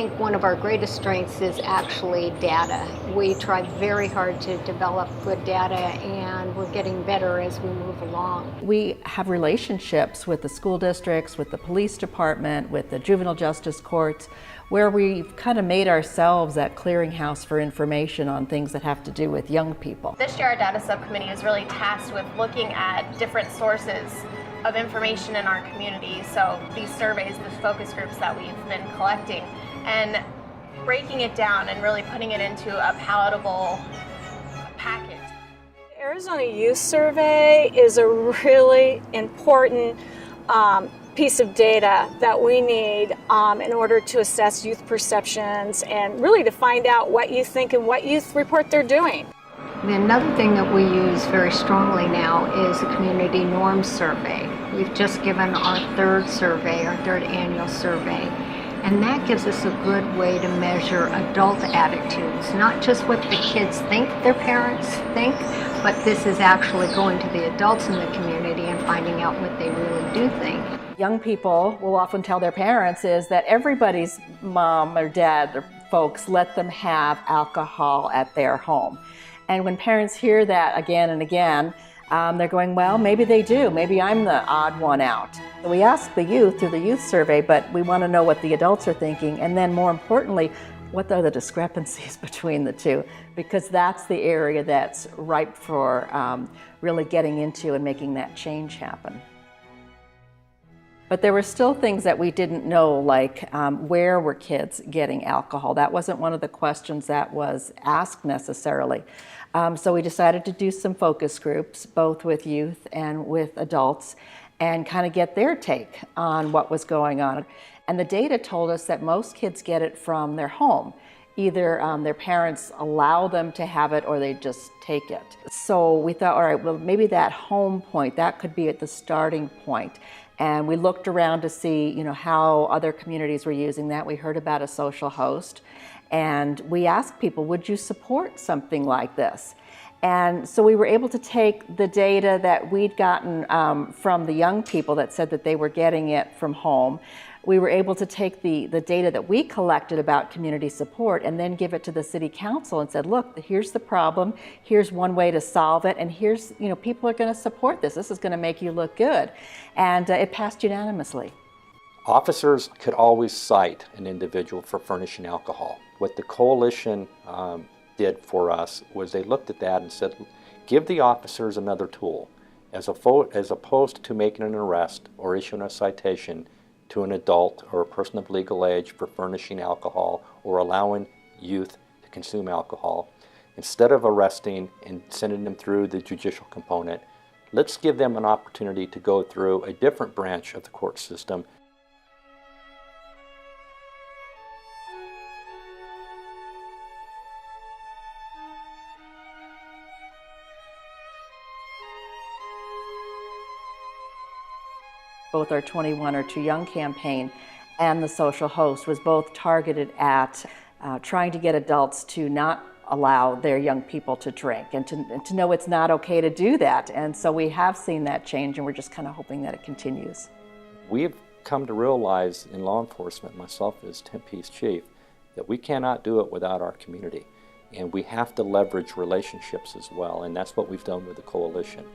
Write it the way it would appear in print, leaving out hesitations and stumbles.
think one of our greatest strengths is actually data. We try very hard to develop good data, and we're getting better as we move along. We have relationships with the school districts, with the police department, with the juvenile justice courts, where we've kind of made ourselves that clearinghouse for information on things that have to do with young people. This year our data subcommittee is really tasked with looking at different sources of information in our community. So these surveys, the focus groups that we've been collecting, and breaking it down and really putting it into a palatable package. The Arizona Youth Survey is a really important piece of data that we need in order to assess youth perceptions and really to find out what youth think and what youth report they're doing. Another thing that we use very strongly now is a community norms survey. We've just given our third annual survey, and that gives us a good way to measure adult attitudes, not just what the kids think their parents think, but this is actually going to the adults in the community and finding out what they really do think. Young people will often tell their parents is that everybody's mom or dad or folks let them have alcohol at their home. And when parents hear that again and again, they're going, well, maybe they do. Maybe I'm the odd one out. So we ask the youth through the youth survey, but we want to know what the adults are thinking, and then more importantly, what are the discrepancies between the two? Because that's the area that's ripe for really getting into and making that change happen. But there were still things that we didn't know, like where were kids getting alcohol? That wasn't one of the questions that was asked necessarily. So we decided to do some focus groups, both with youth and with adults, and kind of get their take on what was going on. And the data told us that most kids get it from their home. Either their parents allow them to have it or they just take it. So we thought, all right, well, maybe that home point, that could be at the starting point. And we looked around to see, how other communities were using that. We heard about a social host, and we asked people, would you support something like this? And so we were able to take the data that we'd gotten from the young people that said that they were getting it from home. We were able to take the data that we collected about community support and then give it to the city council and said, look, here's the problem, here's one way to solve it, and here's, people are going to support this. This is going to make you look good. And it passed unanimously. Officers could always cite an individual for furnishing alcohol. What the coalition did for us was they looked at that and said, give the officers another tool. As opposed to making an arrest or issuing a citation to an adult or a person of legal age for furnishing alcohol or allowing youth to consume alcohol, instead of arresting and sending them through the judicial component, let's give them an opportunity to go through a different branch of the court system. Both our 21 or Too Young campaign and the social host was both targeted at trying to get adults to not allow their young people to drink and to know it's not okay to do that. And so we have seen that change, and we're just kind of hoping that it continues. We've come to realize in law enforcement, myself as Tempe's chief, that we cannot do it without our community. And we have to leverage relationships as well, and that's what we've done with the coalition.